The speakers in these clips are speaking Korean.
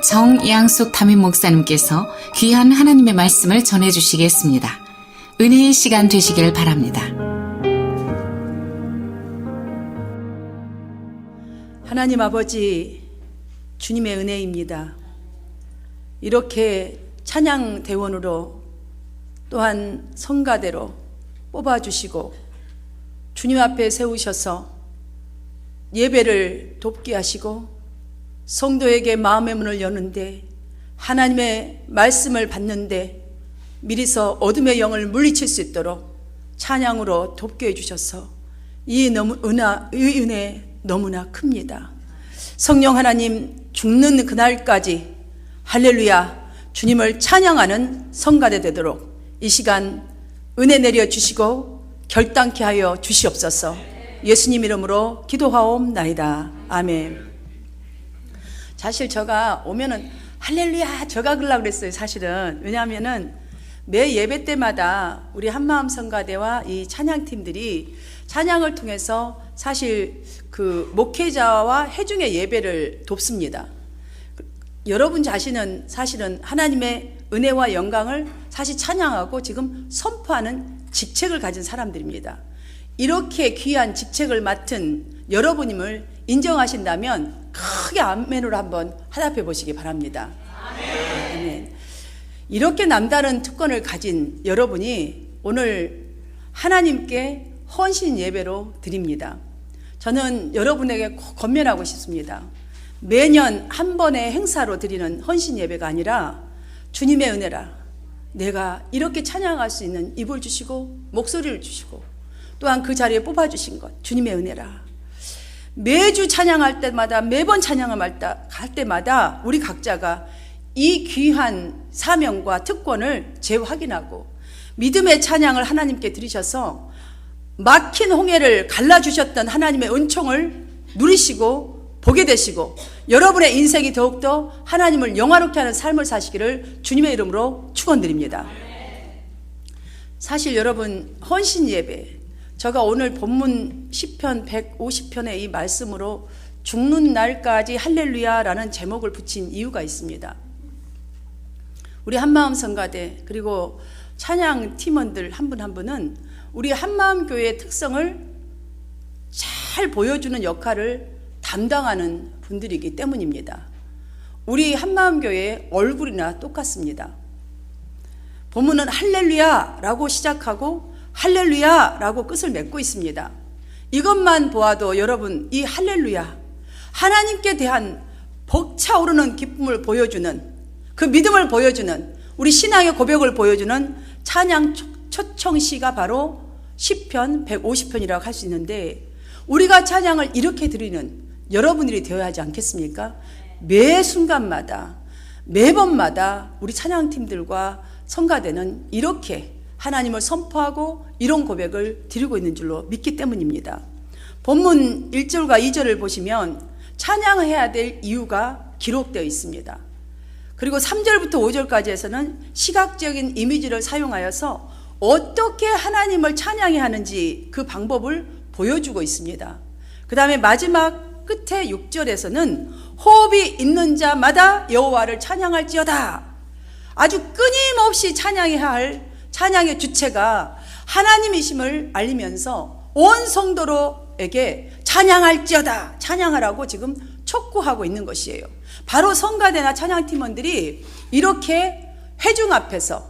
정양숙 담임 목사님께서 귀한 하나님의 말씀을 전해주시겠습니다. 은혜의 시간 되시길 바랍니다. 하나님 아버지, 주님의 은혜입니다. 이렇게 찬양 대원으로 또한 성가대로 뽑아주시고 주님 앞에 세우셔서 예배를 돕게 하시고 성도에게 마음의 문을 여는데 하나님의 말씀을 받는데 미리서 어둠의 영을 물리칠 수 있도록 찬양으로 돕게 해주셔서 이 은혜 너무나 큽니다. 성령 하나님, 죽는 그날까지 할렐루야 주님을 찬양하는 성가대 되도록 이 시간 은혜 내려주시고 결단케 하여 주시옵소서. 예수님 이름으로 기도하옵나이다. 아멘. 사실 제가 오면은 할렐루야 저가 그러려고 그랬어요. 사실은 왜냐하면은 매 예배 때마다 우리 한마음 성가대와 이 찬양팀들이 찬양을 통해서 사실 그 목회자와 회중의 예배를 돕습니다. 여러분 자신은 사실은 하나님의 은혜와 영광을 사실 찬양하고 지금 선포하는 직책을 가진 사람들입니다. 이렇게 귀한 직책을 맡은 여러분임을 인정하신다면 크게 아멘으로 한번 화답해 보시기 바랍니다. 아멘. 이렇게 남다른 특권을 가진 여러분이 오늘 하나님께 헌신 예배로 드립니다. 저는 여러분에게 꼭 권면하고 싶습니다. 매년 한 번의 행사로 드리는 헌신 예배가 아니라 주님의 은혜라 내가 이렇게 찬양할 수 있는 입을 주시고 목소리를 주시고 또한 그 자리에 뽑아주신 것 주님의 은혜라 매주 찬양할 때마다 매번 찬양할 때마다 우리 각자가 이 귀한 사명과 특권을 재확인하고 믿음의 찬양을 하나님께 드리셔서 막힌 홍해를 갈라주셨던 하나님의 은총을 누리시고 보게 되시고 여러분의 인생이 더욱더 하나님을 영화롭게 하는 삶을 사시기를 주님의 이름으로 축원드립니다. 사실 여러분 헌신 예배 제가 오늘 본문 시편 150편의 이 말씀으로 죽는 날까지 할렐루야라는 제목을 붙인 이유가 있습니다. 우리 한마음 성가대 그리고 찬양 팀원들 한 분 한 분은 우리 한마음 교회의 특성을 잘 보여주는 역할을 담당하는 분들이기 때문입니다. 우리 한마음 교회의 얼굴이나 똑같습니다. 본문은 할렐루야라고 시작하고 할렐루야라고 끝을 맺고 있습니다. 이것만 보아도 여러분 이 할렐루야 하나님께 대한 벅차오르는 기쁨을 보여주는 그 믿음을 보여주는 우리 신앙의 고백을 보여주는 찬양 초청시가 바로 시편 150편이라고 할 수 있는데 우리가 찬양을 이렇게 드리는 여러분들이 되어야 하지 않겠습니까? 매 순간마다 매번마다 우리 찬양팀들과 성가대는 이렇게 하나님을 선포하고 이런 고백을 드리고 있는 줄로 믿기 때문입니다. 본문 1절과 2절을 보시면 찬양해야 될 이유가 기록되어 있습니다. 그리고 3절부터 5절까지에서는 시각적인 이미지를 사용하여서 어떻게 하나님을 찬양해야 하는지 그 방법을 보여주고 있습니다. 그 다음에 마지막 끝에 6절에서는 호흡이 있는 자마다 여호와를 찬양할지어다. 아주 끊임없이 찬양해야 할 찬양의 주체가 하나님이심을 알리면서 온 성도로에게 찬양할지어다 찬양하라고 지금 촉구하고 있는 것이에요. 바로 성가대나 찬양팀원들이 이렇게 회중 앞에서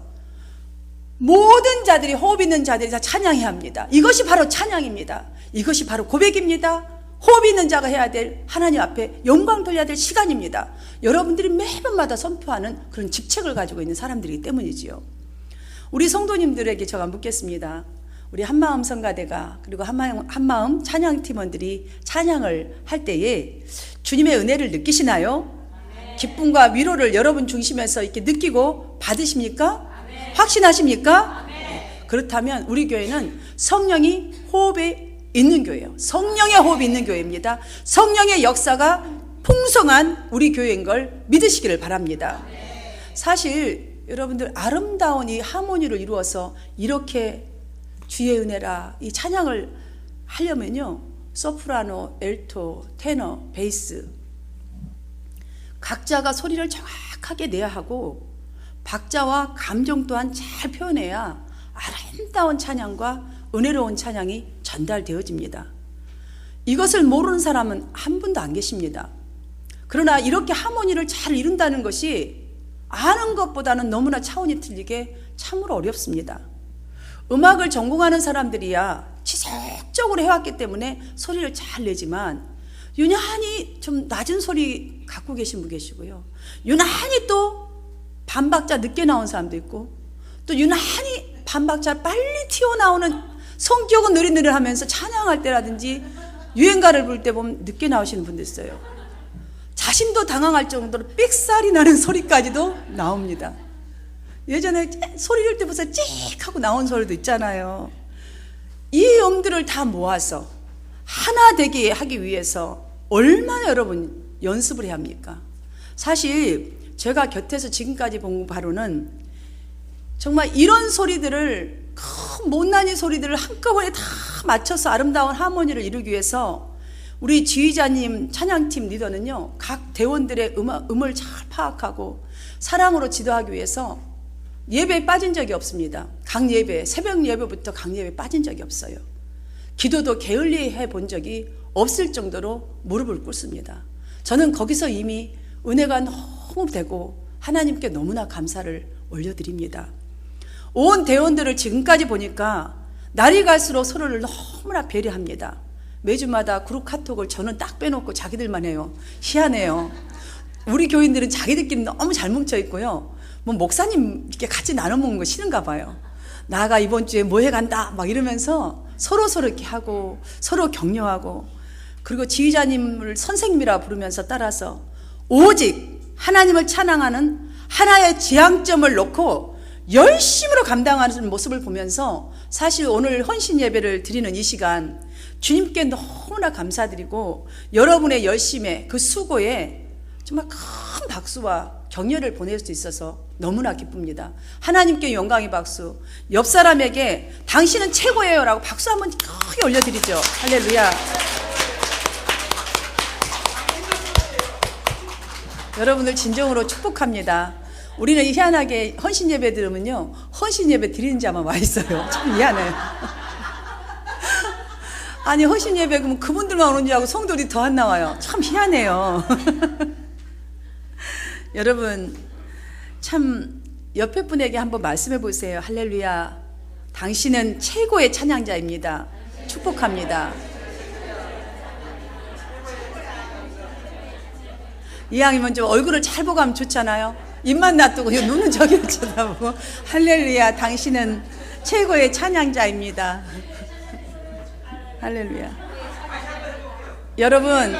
모든 자들이 호흡 있는 자들이 다 찬양해야 합니다. 이것이 바로 찬양입니다. 이것이 바로 고백입니다. 호흡 있는 자가 해야 될 하나님 앞에 영광 돌려야 될 시간입니다. 여러분들이 매번마다 선포하는 그런 직책을 가지고 있는 사람들이기 때문이지요. 우리 성도님들에게 제가 묻겠습니다. 우리 한마음 성가대가 그리고 한마음 찬양팀원들이 찬양을 할 때에 주님의 은혜를 느끼시나요? 기쁨과 위로를 여러분 중심에서 이렇게 느끼고 받으십니까? 확신하십니까? 그렇다면 우리 교회는 성령이 호흡에 있는 교회예요. 성령의 호흡이 있는 교회입니다. 성령의 역사가 풍성한 우리 교회인 걸 믿으시기를 바랍니다. 사실 여러분들 아름다운 이 하모니를 이루어서 이렇게 주의 은혜라 이 찬양을 하려면요 소프라노, 엘토, 테너, 베이스 각자가 소리를 정확하게 내야 하고 박자와 감정 또한 잘 표현해야 아름다운 찬양과 은혜로운 찬양이 전달되어집니다. 이것을 모르는 사람은 한 분도 안 계십니다. 그러나 이렇게 하모니를 잘 이룬다는 것이 아는 것보다는 너무나 차원이 틀리게 참으로 어렵습니다. 음악을 전공하는 사람들이야 지속적으로 해왔기 때문에 소리를 잘 내지만 유난히 좀 낮은 소리 갖고 계신 분 계시고요. 유난히 또 반박자 늦게 나온 사람도 있고 또 유난히 반박자 빨리 튀어나오는 성격은 느릿느릿 하면서 찬양할 때라든지 유행가를 부를 때 보면 늦게 나오시는 분도 있어요. 자신도 당황할 정도로 삑살이 나는 소리까지도 나옵니다. 예전에 소리 낼 때 무슨 찍 하고 나온 소리도 있잖아요. 이 음들을 다 모아서 하나 되게 하기 위해서 얼마나 여러분 연습을 해야 합니까? 사실 제가 곁에서 지금까지 본 바로는 정말 이런 소리들을 큰 못난이 소리들을 한꺼번에 다 맞춰서 아름다운 하모니를 이루기 위해서 우리 지휘자님 찬양팀 리더는요 각 대원들의 음을 잘 파악하고 사랑으로 지도하기 위해서 예배에 빠진 적이 없습니다. 각 예배, 새벽 예배부터 각 예배에 빠진 적이 없어요. 기도도 게을리해 본 적이 없을 정도로 무릎을 꿇습니다. 저는 거기서 이미 은혜가 너무 되고 하나님께 너무나 감사를 올려드립니다. 온 대원들을 지금까지 보니까 날이 갈수록 서로를 너무나 배려합니다. 매주마다 그룹 카톡을 저는 딱 빼놓고 자기들만 해요. 희한해요. 우리 교인들은 자기들끼리 너무 잘 뭉쳐 있고요. 뭐 목사님 이렇게 같이 나눠 먹는 거 싫은가 봐요. 나가 이번 주에 뭐 해간다 막 이러면서 서로 이렇게 하고 서로 격려하고 그리고 지휘자님을 선생님이라 부르면서 따라서 오직 하나님을 찬양하는 하나의 지향점을 놓고 열심으로 감당하는 모습을 보면서 사실 오늘 헌신 예배를 드리는 이 시간 주님께 너무나 감사드리고 여러분의 열심에 그 수고에 정말 큰 박수와 격려를 보낼 수 있어서 너무나 기쁩니다. 하나님께 영광의 박수. 옆 사람에게 당신은 최고예요 라고 박수 한번 크게 올려드리죠. 할렐루야. 여러분을 진정으로 축복합니다. 우리는 희한하게 헌신 예배 들으면요 헌신 예배 드리는지 아마 와 있어요. 참 미안해요. 아니 헌신 예배 그러면 그분들만 오는 줄 알고 성도들이 더 안 나와요. 참 희한해요. 여러분 참 옆에 분에게 한번 말씀해 보세요. 할렐루야. 당신은 최고의 찬양자입니다. 축복합니다. 이왕이면 좀 얼굴을 잘 보고 하면 좋잖아요. 입만 놔두고 눈은 저기를 쳐다보고 할렐루야. 당신은 최고의 찬양자입니다. 할렐루야. 여러분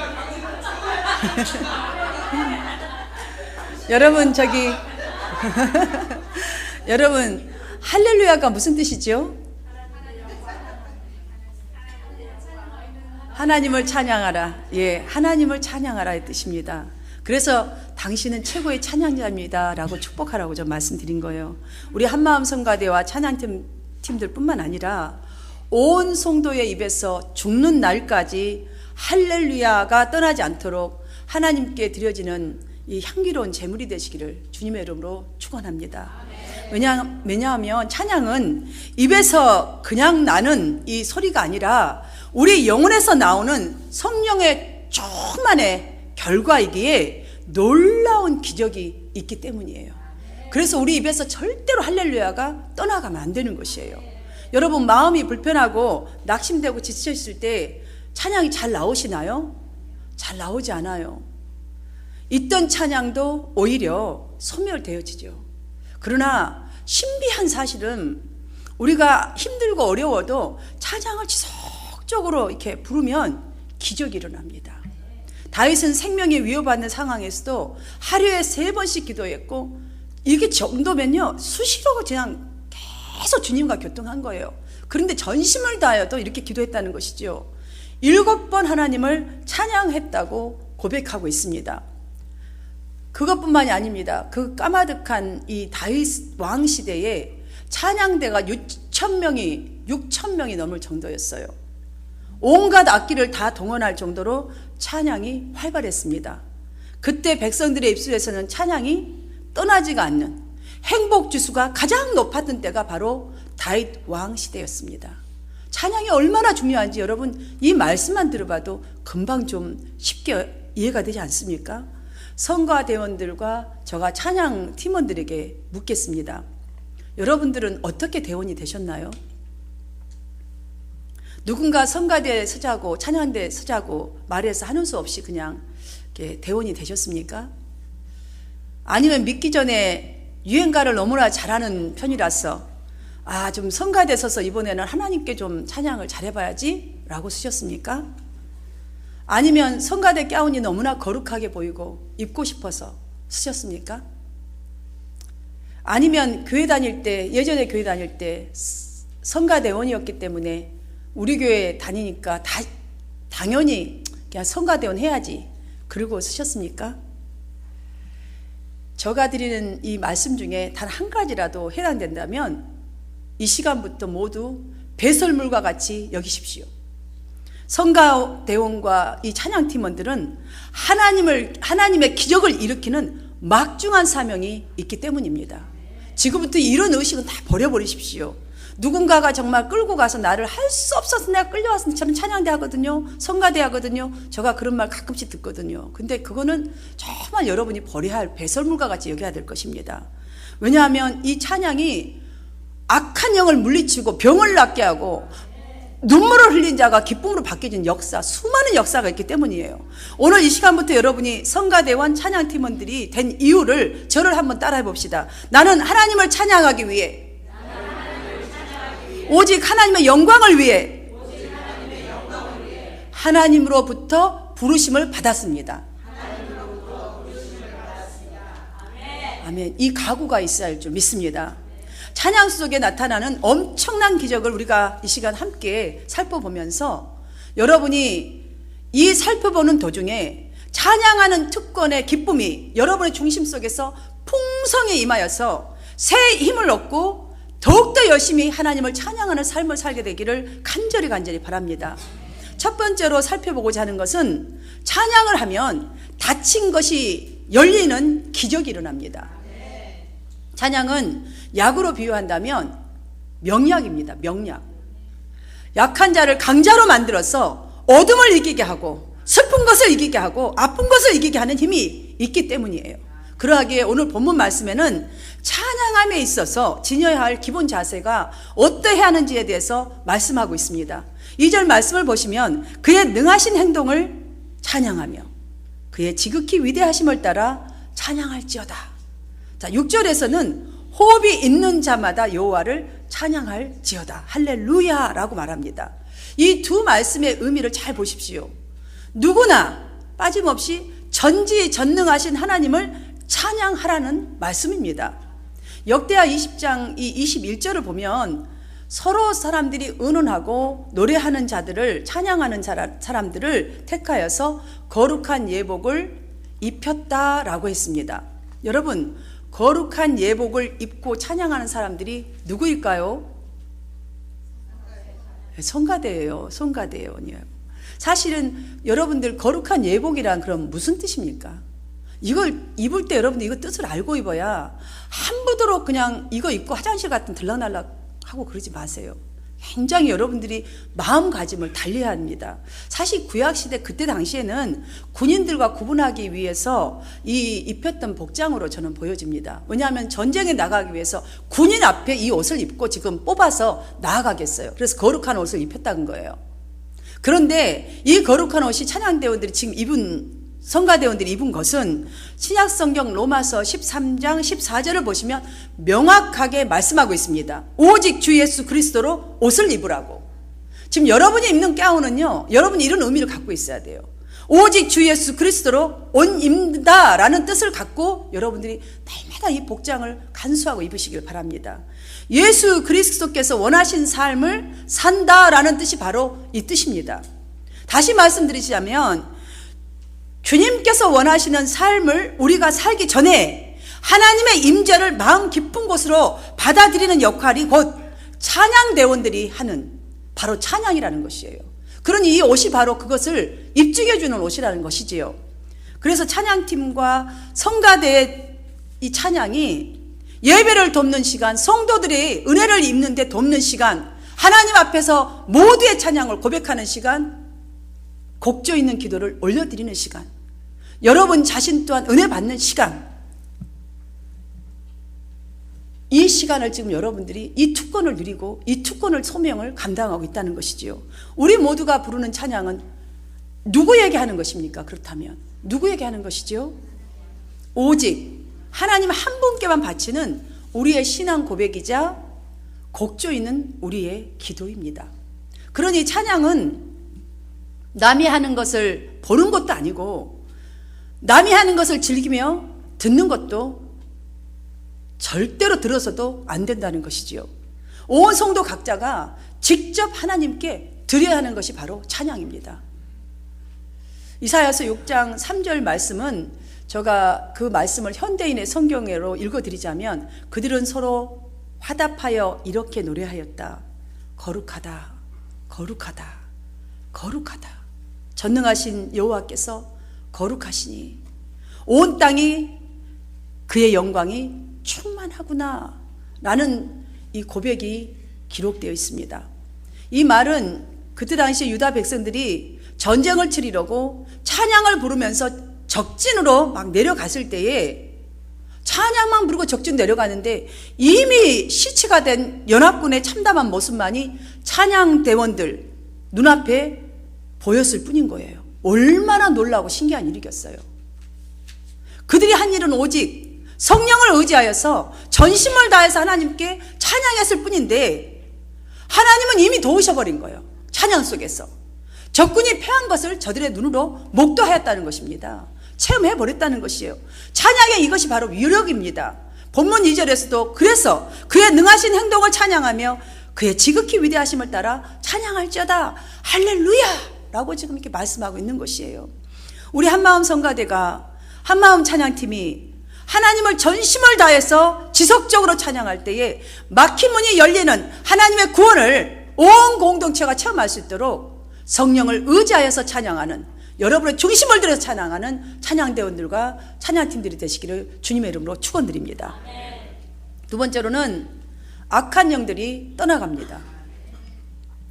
여러분 저기 여러분 할렐루야가 무슨 뜻이죠? 하나님을 찬양하라. 예, 하나님을 찬양하라의 뜻입니다. 그래서 당신은 최고의 찬양자입니다 라고 축복하라고 좀 말씀드린 거예요. 우리 한마음 성가대와 찬양팀들 뿐만 아니라 온 성도의 입에서 죽는 날까지 할렐루야가 떠나지 않도록 하나님께 드려지는 이 향기로운 제물이 되시기를 주님의 이름으로 축원합니다. 왜냐하면 찬양은 입에서 그냥 나는 이 소리가 아니라 우리 영혼에서 나오는 성령의 충만의 결과이기에 놀라운 기적이 있기 때문이에요. 그래서 우리 입에서 절대로 할렐루야가 떠나가면 안 되는 것이에요. 여러분 마음이 불편하고 낙심되고 지치셨을 때 찬양이 잘 나오시나요? 잘 나오지 않아요. 있던 찬양도 오히려 소멸되어지죠. 그러나 신비한 사실은 우리가 힘들고 어려워도 찬양을 지속적으로 이렇게 부르면 기적이 일어납니다. 다윗은 생명에 위협받는 상황에서도 하루에 3번씩 기도했고 이렇게 정도면요 수시로 그냥 계속 주님과 교통한 거예요. 그런데 전심을 다하여도 이렇게 기도했다는 것이죠. 7번 하나님을 찬양했다고 고백하고 있습니다. 그것뿐만이 아닙니다. 그 까마득한 이 다윗 왕 시대에 찬양대가 6,000명이 넘을 정도였어요. 온갖 악기를 다 동원할 정도로 찬양이 활발했습니다. 그때 백성들의 입술에서는 찬양이 떠나지가 않는 행복 지수가 가장 높았던 때가 바로 다윗 왕 시대였습니다. 찬양이 얼마나 중요한지 여러분 이 말씀만 들어봐도 금방 좀 쉽게 이해가 되지 않습니까? 성가대원들과 저가 찬양 팀원들에게 묻겠습니다. 여러분들은 어떻게 대원이 되셨나요? 누군가 성가대에 서자고 찬양대에 서자고 말해서 하는 수 없이 그냥 이렇게 대원이 되셨습니까? 아니면 믿기 전에 유행가를 너무나 잘하는 편이라서 좀 성가대에 서서 이번에는 하나님께 좀 찬양을 잘해봐야지 라고 쓰셨습니까? 아니면 성가대 가운이 너무나 거룩하게 보이고 입고 싶어서 쓰셨습니까? 아니면 예전에 교회 다닐 때 성가대원이었기 때문에 우리 교회 다니니까 당연히 그냥 성가대원 해야지 그러고 쓰셨습니까? 제가 드리는 이 말씀 중에 단 한 가지라도 해당된다면 이 시간부터 모두 배설물과 같이 여기십시오. 성가대원과 이 찬양팀원들은 하나님의 기적을 일으키는 막중한 사명이 있기 때문입니다. 지금부터 이런 의식은 다 버려버리십시오. 누군가가 정말 끌고 가서 나를 할 수 없어서 내가 끌려와서 참 찬양대 하거든요. 성가대 하거든요. 제가 그런 말 가끔씩 듣거든요. 근데 그거는 정말 여러분이 버려야 할 배설물과 같이 여겨야 될 것입니다. 왜냐하면 이 찬양이 악한 영을 물리치고 병을 낫게 하고 눈물을 흘린 자가 기쁨으로 바뀌어진 역사, 수많은 역사가 있기 때문이에요. 오늘 이 시간부터 여러분이 성가대원 찬양팀원들이 된 이유를 저를 한번 따라해 봅시다. 나는 하나님을 찬양하기 위해 오직 하나님의 영광을 위해 하나님으로부터 부르심을 받았습니다. 아멘. 이 각오가 있어야 할 줄 믿습니다. 찬양 속에 나타나는 엄청난 기적을 우리가 이 시간 함께 살펴보면서 여러분이 이 살펴보는 도중에 찬양하는 특권의 기쁨이 여러분의 중심 속에서 풍성히 임하여서 새 힘을 얻고 더욱더 열심히 하나님을 찬양하는 삶을 살게 되기를 간절히 바랍니다. 첫 번째로 살펴보고자 하는 것은 찬양을 하면 닫힌 것이 열리는 기적이 일어납니다. 찬양은 약으로 비유한다면 명약입니다. 명약. 약한 자를 강자로 만들어서 어둠을 이기게 하고 슬픈 것을 이기게 하고 아픈 것을 이기게 하는 힘이 있기 때문이에요. 그러하기에 오늘 본문 말씀에는 찬양함에 있어서 지녀야 할 기본 자세가 어떠해야 하는지에 대해서 말씀하고 있습니다. 2절 말씀을 보시면 그의 능하신 행동을 찬양하며 그의 지극히 위대하심을 따라 찬양할지어다. 자, 6절에서는 호흡이 있는 자마다 여호와를 찬양할지어다. 할렐루야라고 말합니다. 이 두 말씀의 의미를 잘 보십시오. 누구나 빠짐없이 전지전능하신 하나님을 찬양하라는 말씀입니다. 역대하 20장 이 21절을 보면 서로 사람들이 의논하고 노래하는 자들을 찬양하는 사람들을 택하여서 거룩한 예복을 입혔다라고 했습니다. 여러분, 거룩한 예복을 입고 찬양하는 사람들이 누구일까요? 성가대예요. 성가대원이에요. 사실은 여러분들 거룩한 예복이란 그럼 무슨 뜻입니까? 이걸 입을 때 여러분들 이거 뜻을 알고 입어야 함부로 그냥 이거 입고 화장실 같은 들락날락 하고 그러지 마세요. 굉장히 여러분들이 마음가짐을 달리해야 합니다. 사실 구약시대 그때 당시에는 군인들과 구분하기 위해서 이 입혔던 복장으로 저는 보여집니다. 왜냐하면 전쟁에 나가기 위해서 군인 앞에 이 옷을 입고 지금 뽑아서 나아가겠어요. 그래서 거룩한 옷을 입혔다는 거예요. 그런데 이 거룩한 옷이 찬양대원들이 지금 입은 성가대원들이 입은 것은 신약성경 로마서 13장 14절을 보시면 명확하게 말씀하고 있습니다. 오직 주 예수 그리스도로 옷을 입으라고. 지금 여러분이 입는 가운은요, 여러분이 이런 의미를 갖고 있어야 돼요. 오직 주 예수 그리스도로 옷 입는다라는 뜻을 갖고 여러분들이 날마다 이 복장을 간수하고 입으시길 바랍니다. 예수 그리스도께서 원하신 삶을 산다라는 뜻이 바로 이 뜻입니다. 다시 말씀드리자면 주님께서 원하시는 삶을 우리가 살기 전에 하나님의 임재를 마음 깊은 곳으로 받아들이는 역할이 곧 찬양대원들이 하는 바로 찬양이라는 것이에요. 그러니 이 옷이 바로 그것을 입증해 주는 옷이라는 것이지요. 그래서 찬양팀과 성가대의 이 찬양이 예배를 돕는 시간, 성도들이 은혜를 입는데 돕는 시간, 하나님 앞에서 모두의 찬양을 고백하는 시간, 곡조 있는 기도를 올려드리는 시간, 여러분 자신 또한 은혜 받는 시간, 이 시간을 지금 여러분들이 이 특권을 누리고 이 특권을 소명을 감당하고 있다는 것이지요. 우리 모두가 부르는 찬양은 누구에게 하는 것입니까? 그렇다면 누구에게 하는 것이죠? 오직 하나님 한 분께만 바치는 우리의 신앙 고백이자 곡조 있는 우리의 기도입니다. 그러니 찬양은 남이 하는 것을 보는 것도 아니고 남이 하는 것을 즐기며 듣는 것도 절대로 들어서도 안 된다는 것이지요. 온 성도 각자가 직접 하나님께 드려야 하는 것이 바로 찬양입니다. 이사야서 6장 3절 말씀은 제가 그 말씀을 현대인의 성경으로 읽어드리자면 그들은 서로 화답하여 이렇게 노래하였다. 거룩하다, 거룩하다, 거룩하다. 전능하신 여호와께서 거룩하시니 온 땅이 그의 영광이 충만하구나 라는 이 고백이 기록되어 있습니다. 이 말은 그때 당시 유다 백성들이 전쟁을 치르려고 찬양을 부르면서 적진으로 막 내려갔을 때에 찬양만 부르고 적진 내려가는데 이미 시체가 된 연합군의 참담한 모습만이 찬양대원들 눈앞에 보였을 뿐인 거예요. 얼마나 놀라고 신기한 일이겠어요. 그들이 한 일은 오직 성령을 의지하여서 전심을 다해서 하나님께 찬양했을 뿐인데 하나님은 이미 도우셔버린 거예요. 찬양 속에서 적군이 패한 것을 저들의 눈으로 목도하였다는 것입니다. 체험해버렸다는 것이에요. 찬양의 이것이 바로 위력입니다. 본문 2절에서도 그래서 그의 능하신 행동을 찬양하며 그의 지극히 위대하심을 따라 찬양할지어다 할렐루야 라고 지금 이렇게 말씀하고 있는 것이에요. 우리 한마음 성가대가 한마음 찬양팀이 하나님을 전심을 다해서 지속적으로 찬양할 때에 막힌 문이 열리는 하나님의 구원을 온 공동체가 체험할 수 있도록 성령을 의지하여서 찬양하는, 여러분의 중심을 들여서 찬양하는 찬양대원들과 찬양팀들이 되시기를 주님의 이름으로 축원드립니다. 두 번째로는 악한 영들이 떠나갑니다.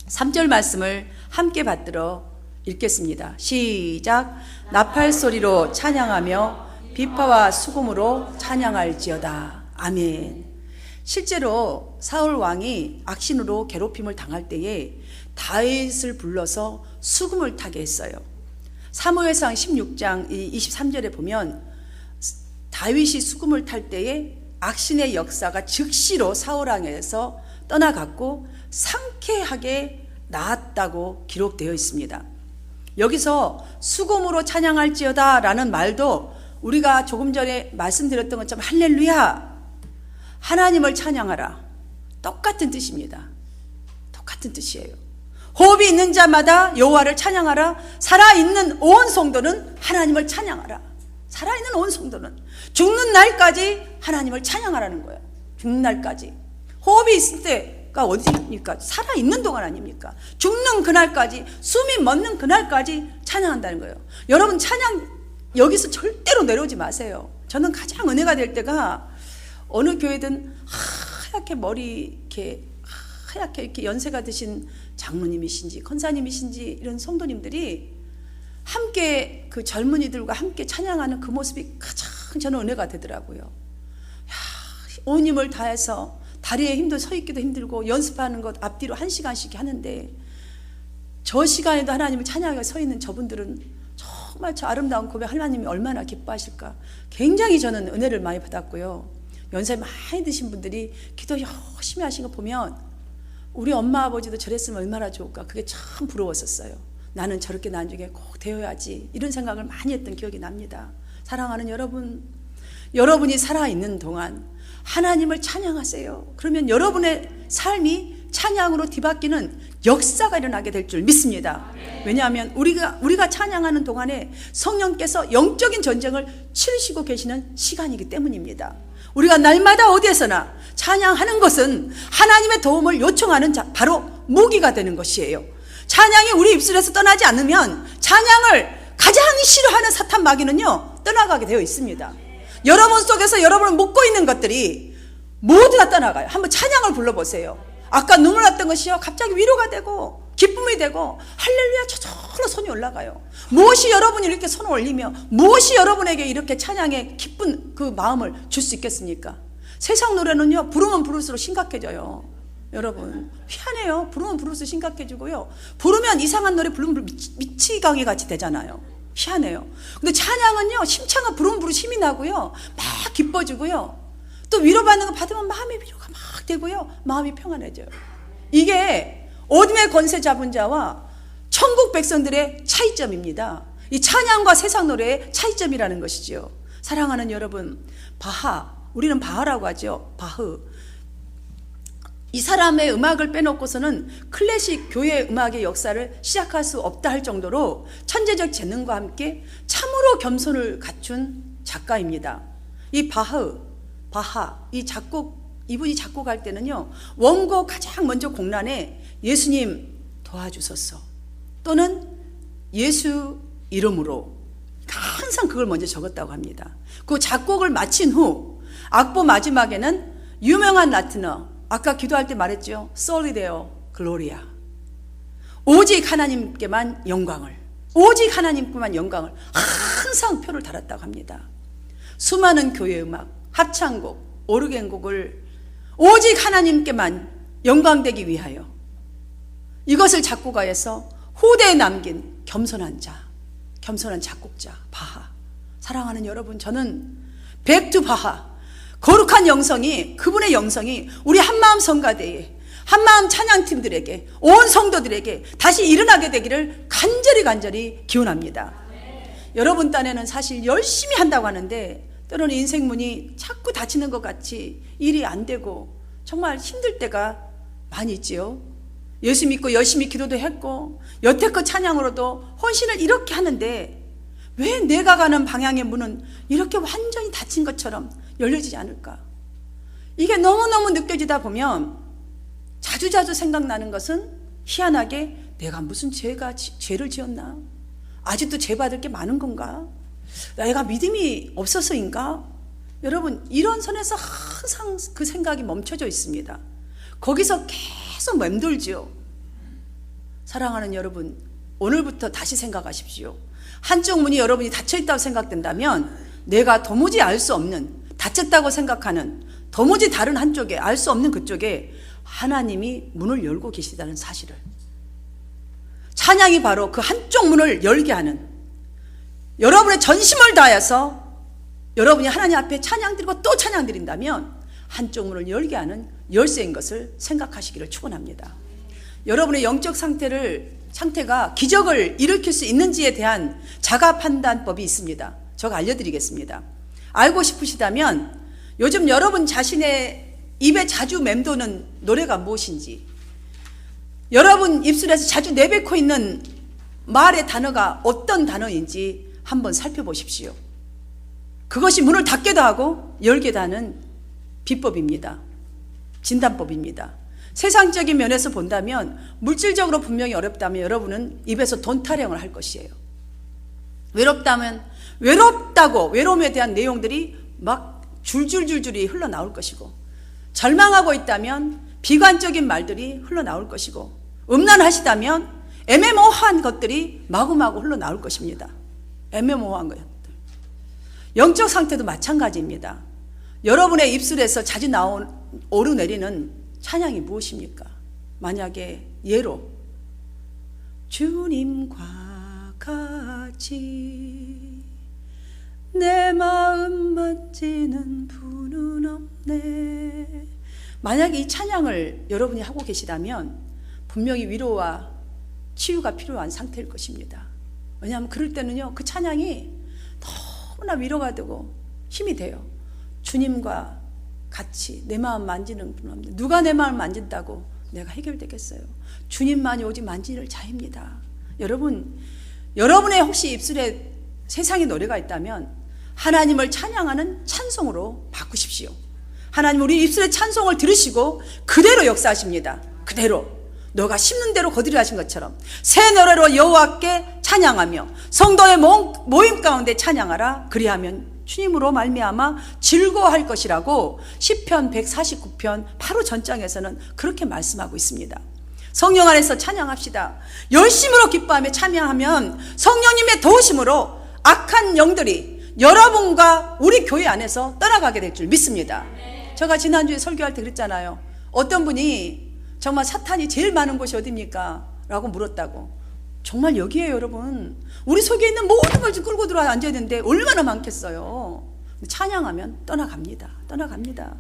3절 말씀을 함께 받들어 읽겠습니다. 시작. 나팔 소리로 찬양하며 비파와 수금으로 찬양할지어다. 아멘. 실제로 사울 왕이 악신으로 괴롭힘을 당할 때에 다윗을 불러서 수금을 타게 했어요. 사무엘상 16장 23절에 보면 다윗이 수금을 탈 때에 악신의 역사가 즉시로 사울 왕에서 떠나갔고 상쾌하게 나았다고 기록되어 있습니다. 여기서 수금으로 찬양할지어다 라는 말도 우리가 조금 전에 말씀드렸던 것처럼 할렐루야, 하나님을 찬양하라, 똑같은 뜻입니다. 똑같은 뜻이에요. 호흡이 있는 자마다 여호와를 찬양하라. 살아있는 온 성도는 하나님을 찬양하라. 살아있는 온 성도는 죽는 날까지 하나님을 찬양하라는 거예요. 죽는 날까지. 호흡이 있을 때가 어디입니까? 살아있는 동안 아닙니까? 죽는 그날까지, 숨이 멎는 그날까지 찬양한다는 거예요. 여러분 찬양 여기서 절대로 내려오지 마세요. 저는 가장 은혜가 될 때가 어느 교회든 하얗게 머리 이렇게 하얗게 이렇게 연세가 드신 장로님이신지 권사님이신지 이런 성도님들이 함께 그 젊은이들과 함께 찬양하는 그 모습이 가장 저는 은혜가 되더라고요. 온 힘을 다해서 다리에 힘도 서 있기도 힘들고 연습하는 것 앞뒤로 1시간씩 하는데 저 시간에도 하나님을 찬양하게 서 있는 저분들은 정말 저 아름다운 고백 하나님이 얼마나 기뻐하실까. 굉장히 저는 은혜를 많이 받았고요. 연세 많이 드신 분들이 기도 열심히 하신 거 보면 우리 엄마 아버지도 저랬으면 얼마나 좋을까. 그게 참 부러웠었어요. 나는 저렇게 나중에 꼭 되어야지 이런 생각을 많이 했던 기억이 납니다. 사랑하는 여러분, 여러분이 살아있는 동안 하나님을 찬양하세요. 그러면 여러분의 삶이 찬양으로 뒤바뀌는 역사가 일어나게 될 줄 믿습니다. 왜냐하면 우리가 찬양하는 동안에 성령께서 영적인 전쟁을 치르시고 계시는 시간이기 때문입니다. 우리가 날마다 어디에서나 찬양하는 것은 하나님의 도움을 요청하는 바로 무기가 되는 것이에요. 찬양이 우리 입술에서 떠나지 않으면 찬양을 가장 싫어하는 사탄 마귀는요, 떠나가게 되어 있습니다. 여러분 속에서 여러분을 묶고 있는 것들이 모두 다 떠나가요. 한번 찬양을 불러보세요. 아까 눈물 났던 것이요, 갑자기 위로가 되고 기쁨이 되고 할렐루야 저절로 손이 올라가요. 무엇이 여러분이 이렇게 손을 올리며 무엇이 여러분에게 이렇게 찬양의 기쁜 그 마음을 줄 수 있겠습니까? 세상 노래는요, 부르면 부를수록 심각해져요. 여러분 희한해요. 부르면 부를수록 심각해지고요, 부르면 이상한 노래 부르면 미치광이 같이 되잖아요. 희한해요. 근데 찬양은요, 심창은 부르면 부를수록 힘이 나고요, 막 기뻐지고요, 또 위로받는 거 받으면 마음의 위로가 막 되고요, 마음이 평안해져요. 이게 어둠의 권세 잡은 자와 천국 백성들의 차이점입니다. 이 찬양과 세상 노래의 차이점이라는 것이죠. 사랑하는 여러분, 바하, 우리는 바하라고 하죠. 바흐. 이 사람의 음악을 빼놓고서는 클래식 교회 음악의 역사를 시작할 수 없다 할 정도로 천재적 재능과 함께 참으로 겸손을 갖춘 작가입니다. 이 바하, 이분이 작곡할 때는요, 원고 가장 먼저 공란에 예수님 도와주소서 또는 예수 이름으로 항상 그걸 먼저 적었다고 합니다. 그 작곡을 마친 후 악보 마지막에는 유명한 라틴어, 아까 기도할 때 말했죠. Soli Deo Gloria. 오직 하나님께만 영광을, 오직 하나님께만 영광을 항상 표를 달았다고 합니다. 수많은 교회 음악, 합창곡, 오르겐곡을 오직 하나님께만 영광되기 위하여 이것을 작곡하여서 후대에 남긴 겸손한 자, 겸손한 작곡자 바하. 사랑하는 여러분, 저는 백두 바하, 거룩한 영성이, 그분의 영성이 우리 한마음 성가대에, 한마음 찬양팀들에게, 온 성도들에게 다시 일어나게 되기를 간절히 기원합니다. 여러분 딴에는 사실 열심히 한다고 하는데 때로는 인생문이 자꾸 닫히는 것 같이 일이 안 되고 정말 힘들 때가 많이 있지요. 예수 믿고 열심히 기도도 했고 여태껏 찬양으로도 헌신을 이렇게 하는데 왜 내가 가는 방향의 문은 이렇게 완전히 닫힌 것처럼 열려지지 않을까? 이게 너무너무 느껴지다 보면 자주자주 생각나는 것은 희한하게 내가 무슨 죄를 지었나? 아직도 죄 받을 게 많은 건가? 내가 믿음이 없어서인가? 여러분, 이런 선에서 항상 그 생각이 멈춰져 있습니다. 거기서 계속 맴돌지요. 사랑하는 여러분, 오늘부터 다시 생각하십시오. 한쪽 문이 여러분이 닫혀있다고 생각된다면 내가 도무지 알 수 없는, 닫혔다고 생각하는 도무지 다른 한쪽에, 알 수 없는 그쪽에 하나님이 문을 열고 계시다는 사실을, 찬양이 바로 그 한쪽 문을 열게 하는, 여러분의 전심을 다해서 여러분이 하나님 앞에 찬양 드리고 또 찬양 드린다면 한쪽 문을 열게 하는 열쇠인 것을 생각하시기를 축원합니다. 여러분의 영적 상태가 기적을 일으킬 수 있는지에 대한 자가 판단법이 있습니다. 제가 알려드리겠습니다. 알고 싶으시다면 요즘 여러분 자신의 입에 자주 맴도는 노래가 무엇인지, 여러분 입술에서 자주 내뱉고 있는 말의 단어가 어떤 단어인지 한번 살펴보십시오. 그것이 문을 닫게도 하고 열게도 하는 비법입니다. 진단법입니다. 세상적인 면에서 본다면 물질적으로 분명히 어렵다면 여러분은 입에서 돈 타령을 할 것이에요. 외롭다면 외로움에 대한 내용들이 막 줄줄줄줄이 흘러나올 것이고, 절망하고 있다면 비관적인 말들이 흘러나올 것이고, 음란하시다면 애매모호한 것들이 마구마구 흘러나올 것입니다. 애매모호한 것들. 영적 상태도 마찬가지입니다. 여러분의 입술에서 자주 오르내리는 찬양이 무엇입니까? 만약에 예로 주님과 같이 내 마음 만지는 분은 없네. 만약에 이 찬양을 여러분이 하고 계시다면 분명히 위로와 치유가 필요한 상태일 것입니다. 왜냐하면 그럴 때는요, 그 찬양이 너무나 위로가 되고 힘이 돼요. 주님과 같이 내 마음 만지는 분 없네. 누가 내 마음을 만진다고 내가 해결되겠어요? 주님만이 오직 만지는 자입니다. 여러분, 여러분의 혹시 입술에 세상의 노래가 있다면 하나님을 찬양하는 찬송으로 바꾸십시오. 하나님, 우리 입술의 찬송을 들으시고 그대로 역사하십니다. 그대로 너가 심는 대로 거두리라 하신 것처럼 새 노래로 여호와께 찬양하며 성도의 모임 가운데 찬양하라. 그리하면 주님으로 말미암아 즐거워할 것이라고 시편 149편 바로 전장에서는 그렇게 말씀하고 있습니다. 성령 안에서 찬양합시다. 열심으로 기뻐하며 찬양하면 성령님의 도우심으로 악한 영들이 여러분과 우리 교회 안에서 떠나가게 될 줄 믿습니다. 제가 지난주에 설교할 때 그랬잖아요. 어떤 분이 정말 사탄이 제일 많은 곳이 어디입니까? 라고 물었다고. 정말 여기에요, 여러분. 우리 속에 있는 모든 걸 끌고 들어와 앉아야 되는데 얼마나 많겠어요. 찬양하면 떠나갑니다.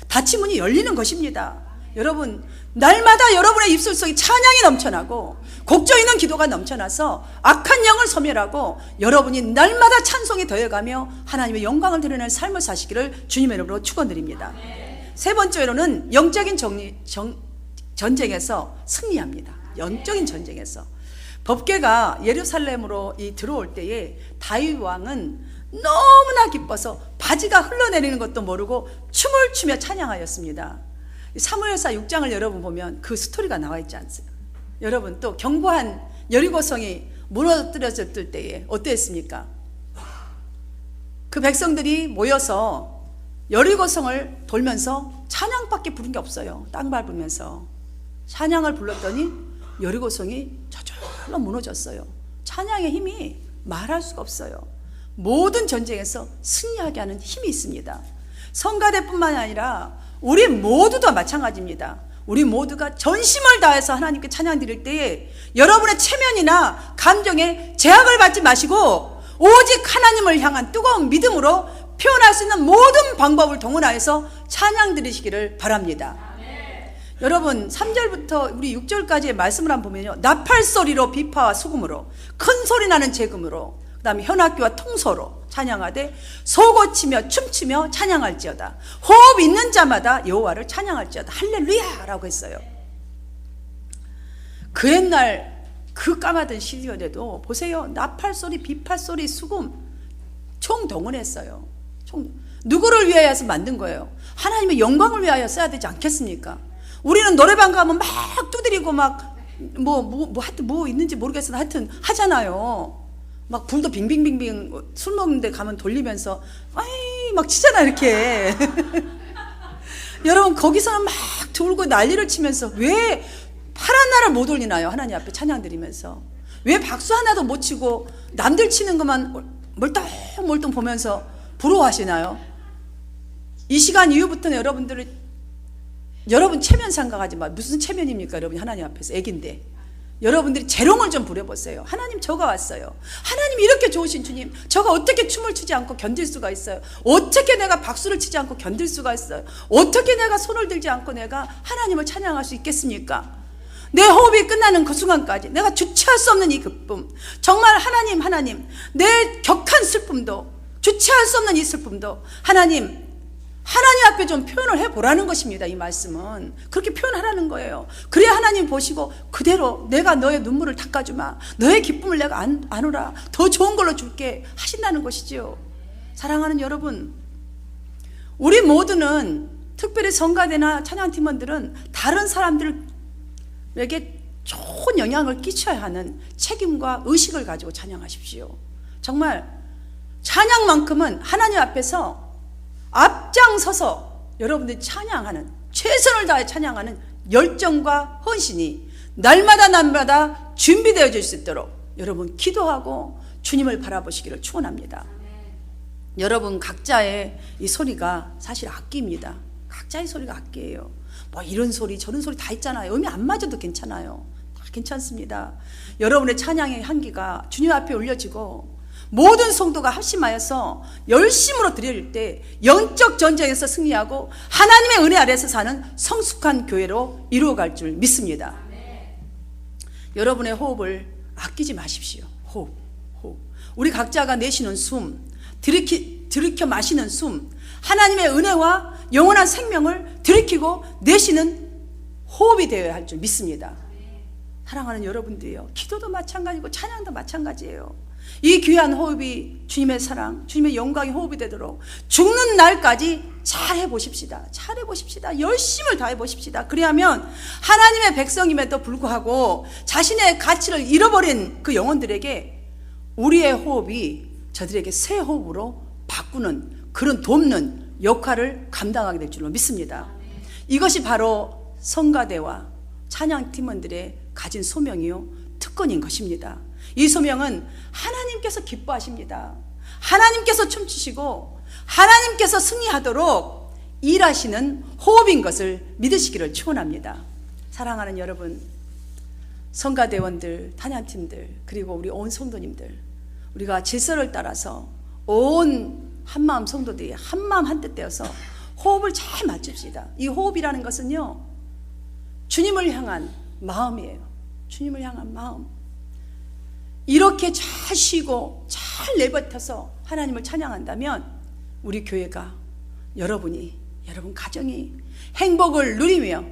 닫힌 문이 열리는 것입니다. 여러분, 날마다 여러분의 입술 속에 찬양이 넘쳐나고 곡조 있는 기도가 넘쳐나서 악한 영을 소멸하고 여러분이 날마다 찬송이 더해가며 하나님의 영광을 드러내는 삶을 사시기를 주님의 이름으로 축원드립니다. 세 번째로는 영적인 전쟁에서 승리합니다. 영적인 전쟁에서. 법궤가 예루살렘으로 들어올 때에 다윗 왕은 너무나 기뻐서 바지가 흘러내리는 것도 모르고 춤을 추며 찬양하였습니다. 사무엘사 6장을 여러분 보면 그 스토리가 나와 있지 않습니까? 여러분, 또 견고한 여리고성이 무너뜨려졌을 때에 어땠습니까? 그 백성들이 모여서 여리고성을 돌면서 찬양밖에 부른 게 없어요. 땅 밟으면서 찬양을 불렀더니 여리고성이 저절로 무너졌어요. 찬양의 힘이 말할 수가 없어요. 모든 전쟁에서 승리하게 하는 힘이 있습니다. 성가대뿐만 아니라 우리 모두도 마찬가지입니다. 우리 모두가 전심을 다해서 하나님께 찬양 드릴 때에 여러분의 체면이나 감정에 제약을 받지 마시고 오직 하나님을 향한 뜨거운 믿음으로 표현할 수 있는 모든 방법을 동원하여서 찬양 드리시기를 바랍니다. 여러분, 3절부터 우리 6절까지의 말씀을 한번 보면요, 나팔소리로 비파와 수금으로 큰 소리 나는 재금으로 그 다음에 현악기와 통소로 찬양하되 소고치며 춤추며 찬양할지어다. 호흡 있는 자마다 여호와를 찬양할지어다. 할렐루야라고 했어요. 그 옛날 그 까마든 시절에도 보세요. 나팔소리, 비파소리, 수금 총동원했어요. 누구를 위하여서 만든 거예요? 하나님의 영광을 위하여 써야 되지 않겠습니까? 우리는 노래방 가면 막 두드리고 막 하여튼 뭐 있는지 모르겠으나 하여튼 하잖아요. 막 불도 빙빙빙빙 술 먹는 데 가면 돌리면서 아이 막 치잖아 이렇게. 여러분, 거기서는 막 돌고 난리를 치면서 왜 파란 나를 못 올리나요? 하나님 앞에 찬양 드리면서. 왜 박수 하나도 못 치고 남들 치는 것만 멀뚱멀뚱 보면서 부러워하시나요? 이 시간 이후부터는 여러분 체면 생각하지 마. 무슨 체면입니까? 여러분 하나님 앞에서 애긴데. 여러분들이 재롱을 좀 부려보세요. 하나님, 저가 왔어요. 하나님, 이렇게 좋으신 주님, 저가 어떻게 춤을 추지 않고 견딜 수가 있어요? 어떻게 내가 박수를 치지 않고 견딜 수가 있어요? 어떻게 내가 손을 들지 않고 내가 하나님을 찬양할 수 있겠습니까? 내 호흡이 끝나는 그 순간까지 내가 주체할 수 없는 이 기쁨, 정말 하나님, 내 격한 슬픔도, 주체할 수 없는 이 슬픔도 하나님 앞에 좀 표현을 해보라는 것입니다. 이 말씀은 그렇게 표현하라는 거예요. 그래야 하나님 보시고 그대로 내가 너의 눈물을 닦아주마, 너의 기쁨을 내가 안으라, 더 좋은 걸로 줄게 하신다는 것이지요. 사랑하는 여러분, 우리 모두는, 특별히 성가대나 찬양팀원들은 다른 사람들에게 좋은 영향을 끼쳐야 하는 책임과 의식을 가지고 찬양하십시오. 정말 찬양만큼은 하나님 앞에서 앞장서서 여러분들이 찬양하는, 최선을 다해 찬양하는 열정과 헌신이 날마다 준비되어질 수 있도록 여러분 기도하고 주님을 바라보시기를 축원합니다. 여러분, 각자의 이 소리가 사실 악기입니다. 각자의 소리가 악기예요. 뭐 이런 소리 저런 소리 다 있잖아요. 음이 안 맞아도 괜찮아요. 다 괜찮습니다. 여러분의 찬양의 향기가 주님 앞에 올려지고 모든 성도가 합심하여서 열심으로 드릴 때 영적 전쟁에서 승리하고 하나님의 은혜 아래에서 사는 성숙한 교회로 이루어갈 줄 믿습니다. 여러분의 호흡을 아끼지 마십시오. 호흡. 우리 각자가 내쉬는 숨, 들이켜 마시는 숨, 하나님의 은혜와 영원한 생명을 들이키고 내쉬는 호흡이 되어야 할 줄 믿습니다. 사랑하는 여러분들이요, 기도도 마찬가지고 찬양도 마찬가지예요. 이 귀한 호흡이 주님의 사랑, 주님의 영광의 호흡이 되도록 죽는 날까지 잘해 보십시다. 잘해 보십시다. 열심을 다해 보십시다. 그리하면 하나님의 백성임에도 불구하고 자신의 가치를 잃어버린 그 영혼들에게 우리의 호흡이 저들에게 새 호흡으로 바꾸는, 그런 돕는 역할을 감당하게 될 줄로 믿습니다. 이것이 바로 성가대와 찬양팀원들의 가진 소명이요 특권인 것입니다. 이 소명은 하나님께서 기뻐하십니다. 하나님께서 춤추시고 하나님께서 승리하도록 일하시는 호흡인 것을 믿으시기를 축원합니다. 사랑하는 여러분, 성가대원들, 찬양팀들, 그리고 우리 온 성도님들, 우리가 질서를 따라서 온 한마음 성도들이 한마음 한뜻 되어서 호흡을 잘 맞춥시다. 이 호흡이라는 것은요, 주님을 향한 마음이에요. 주님을 향한 마음. 이렇게 잘 쉬고 잘 내뱉어서 하나님을 찬양한다면 우리 교회가, 여러분 가정이 행복을 누리며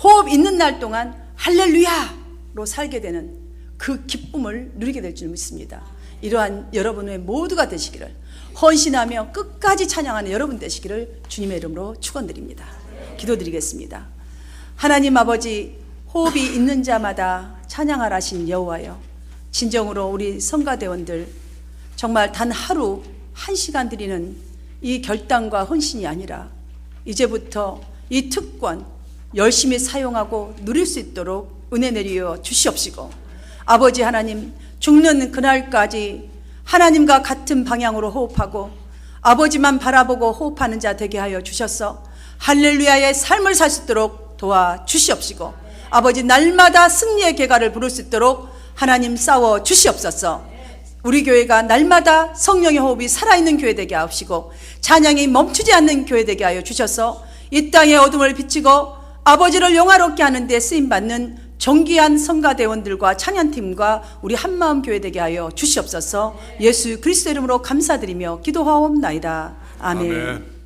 호흡 있는 날 동안 할렐루야로 살게 되는 그 기쁨을 누리게 될 줄 믿습니다. 이러한 여러분의 모두가 되시기를, 헌신하며 끝까지 찬양하는 여러분 되시기를 주님의 이름으로 축원드립니다. 기도드리겠습니다. 하나님 아버지, 호흡이 있는 자마다 찬양하라 하신 여호와여, 진정으로 우리 성가대원들 정말 단 하루 1시간 드리는 이 결단과 헌신이 아니라 이제부터 이 특권 열심히 사용하고 누릴 수 있도록 은혜 내려 주시옵시고, 아버지 하나님, 죽는 그날까지 하나님과 같은 방향으로 호흡하고 아버지만 바라보고 호흡하는 자 되게 하여 주셔서 할렐루야의 삶을 살 수 있도록 도와 주시옵시고, 아버지 날마다 승리의 계가를 부를 수 있도록 하나님 싸워 주시옵소서. 우리 교회가 날마다 성령의 호흡이 살아있는 교회 되게 하옵시고 찬양이 멈추지 않는 교회 되게 하여 주셔서 이 땅의 어둠을 비치고 아버지를 영화롭게 하는 데 쓰임받는 존귀한 성가대원들과 찬양팀과 우리 한마음 교회 되게 하여 주시옵소서. 예수 그리스도 이름으로 감사드리며 기도하옵나이다. 아멘.